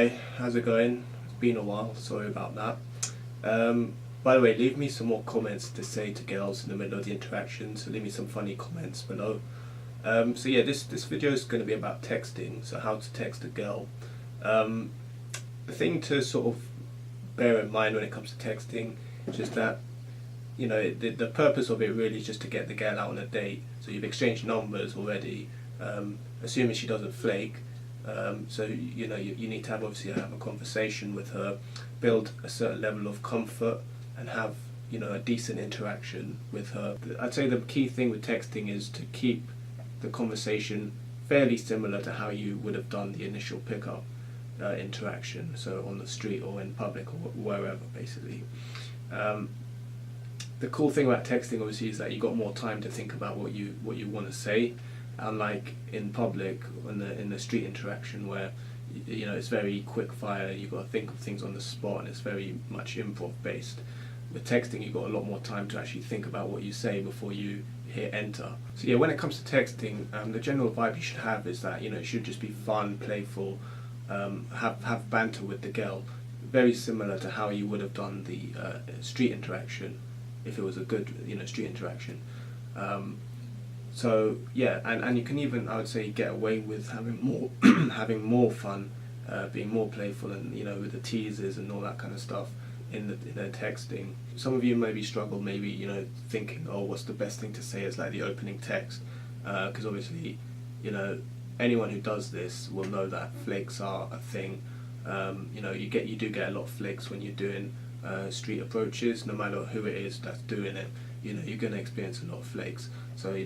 Hi, how's it going? It's been a while, sorry about that. By the way, leave me some more comments to say to girls in the middle of the interaction, so leave me some funny comments below. So yeah, this video is going to be about texting, so how to text a girl. The thing to sort of bear in mind when it comes to texting is just that, you know, the purpose of it really is just to get the girl out on a date. So you've exchanged numbers already, assuming she doesn't flake. So you know you need to obviously have a conversation with her, build a certain level of comfort, and have a decent interaction with her. I'd say the key thing with texting is to keep the conversation fairly similar to how you would have done the initial pickup interaction, so on the street or in public or wherever basically. The cool thing about texting obviously is that you got more time to think about what you want to say. Unlike in public, in the street interaction, where it's very quick fire, you've got to think of things on the spot, and it's very much improv based. With texting, you've got a lot more time to actually think about what you say before you hit enter. So yeah, when it comes to texting, the general vibe you should have is that it should just be fun, playful, have banter with the girl, very similar to how you would have done the street interaction, if it was a good street interaction. So yeah, and you can even, I would say, get away with having more having more fun, being more playful, and with the teasers and all that kind of stuff in the texting. Some of you maybe struggle, maybe thinking, oh, what's the best thing to say as like the opening text, because obviously anyone who does this will know that flakes are a thing. You do get a lot of flakes when you're doing street approaches, no matter who it is that's doing it. You're going to experience a lot of flakes. So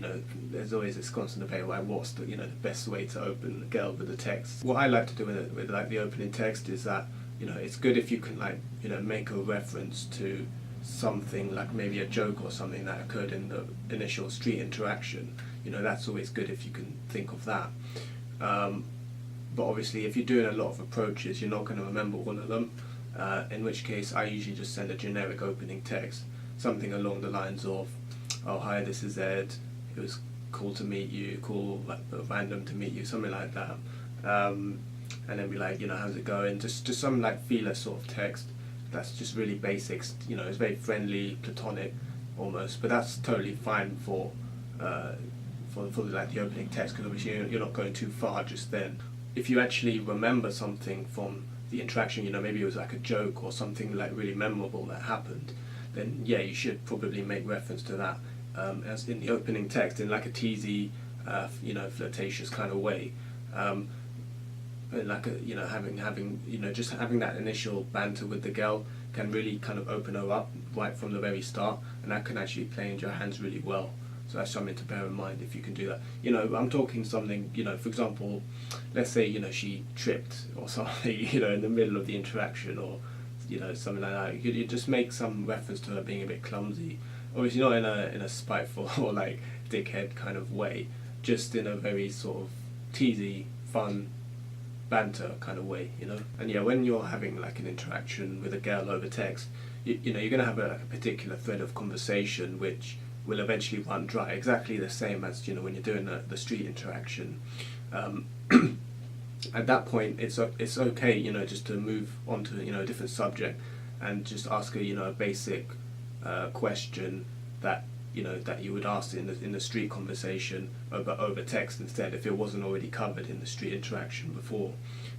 there's always this constant debate like what's the the best way to open the girl with the text. What I like to do with like the opening text is that it's good if you can like make a reference to something, like maybe a joke or something that occurred in the initial street interaction. That's always good if you can think of that. But obviously if you're doing a lot of approaches, you're not going to remember all of them, in which case I usually just send a generic opening text, something along the lines of, oh hi, this is Ed, it was cool to meet you, cool, like random to meet you, something like that. And then be like, how's it going, just some like feeler sort of text that's just really basics. It's very friendly, platonic almost, but that's totally fine for like the opening text, because obviously you're not going too far just then. If you actually remember something from the interaction, maybe it was like a joke or something like really memorable that happened, then yeah, you should probably make reference to that as in the opening text, in like a teasy, flirtatious kind of way. Like just having that initial banter with the girl can really kind of open her up right from the very start, and that can actually play into your hands really well. So that's something to bear in mind if you can do that. I'm talking something, for example, let's say, she tripped or something, in the middle of the interaction, or, something like that. You just make some reference to her being a bit clumsy. Obviously not in a spiteful or like dickhead kind of way, just in a very sort of teasy, fun, banter kind of way, And yeah, when you're having like an interaction with a girl over text, you're going to have a particular thread of conversation which will eventually run dry, exactly the same as when you're doing the street interaction. At that point, it's okay, just to move on to a different subject, and just ask her a basic question that that you would ask in the street conversation over text instead, if it wasn't already covered in the street interaction before.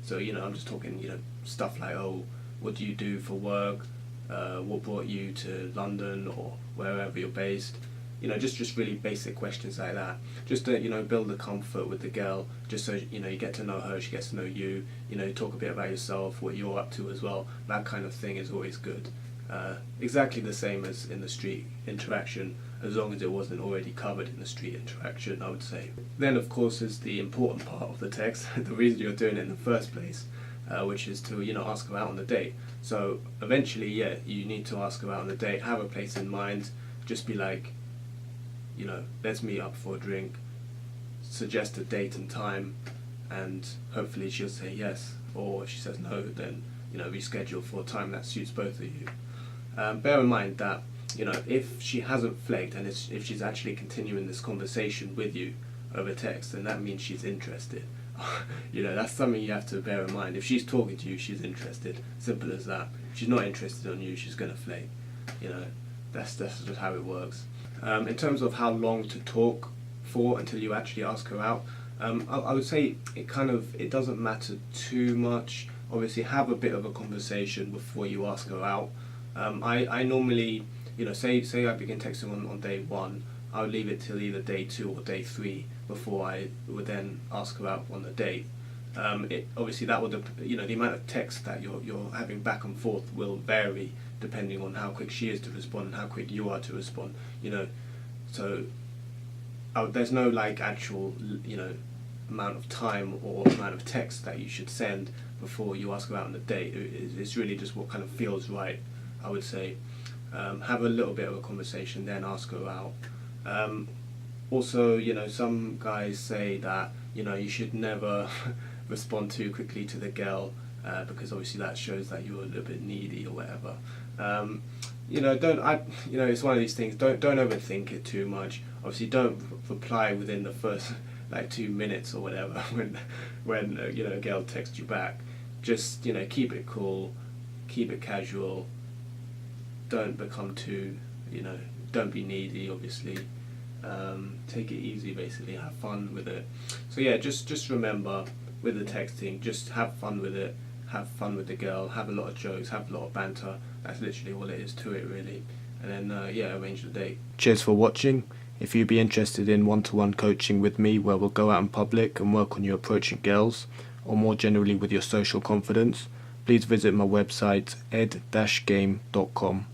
So I'm just talking stuff like, oh, what do you do for work, what brought you to London or wherever you're based, just really basic questions like that, just to build the comfort with the girl, just so you get to know her, she gets to know you, talk a bit about yourself, what you're up to as well. That kind of thing is always good. Exactly the same as in the street interaction, as long as it wasn't already covered in the street interaction, I would say. Then of course is the important part of the text, the reason you're doing it in the first place, which is to ask her out on the date. So eventually, yeah, you need to ask her out on the date, have a place in mind, just be like, let's meet up for a drink, suggest a date and time, and hopefully she'll say yes, or if she says no, then reschedule for a time that suits both of you. Bear in mind that if she hasn't flaked, and if she's actually continuing this conversation with you over text, then that means she's interested. You know, that's something you have to bear in mind. If she's talking to you, she's interested. Simple as that. If she's not interested on you, she's gonna flake. You know, that's just how it works. In terms of how long to talk for until you actually ask her out, I would say it doesn't matter too much. Obviously, have a bit of a conversation before you ask her out. I normally, you know, say I begin texting on day 1, I would leave it till either day 2 or day 3 before I would then ask her out on the date. Obviously that would, you know, the amount of text that you're having back and forth will vary depending on how quick she is to respond and how quick you are to respond. You know, so there's no like actual, you know, amount of time or amount of text that you should send before you ask her out on a date. It's really just what kind of feels right, I would say. Have a little bit of a conversation, then ask her out. Also, you know, some guys say that, you know, you should never respond too quickly to the girl because obviously that shows that you're a little bit needy or whatever. You know, it's one of these things. Don't overthink it too much. Obviously, don't reply within the first like 2 minutes or whatever when you know, a girl texts you back. Just, you know, keep it cool, keep it casual. Don't become too, you know, don't be needy. Obviously, take it easy. Basically, have fun with it. So yeah, just remember with the texting, just have fun with it. Have fun with the girl. Have a lot of jokes. Have a lot of banter. That's literally all it is to it, really. And then yeah, arrange the date. Cheers for watching. If you'd be interested in one-to-one coaching with me, where we'll go out in public and work on you approaching girls, or more generally with your social confidence, please visit my website ed-game.com.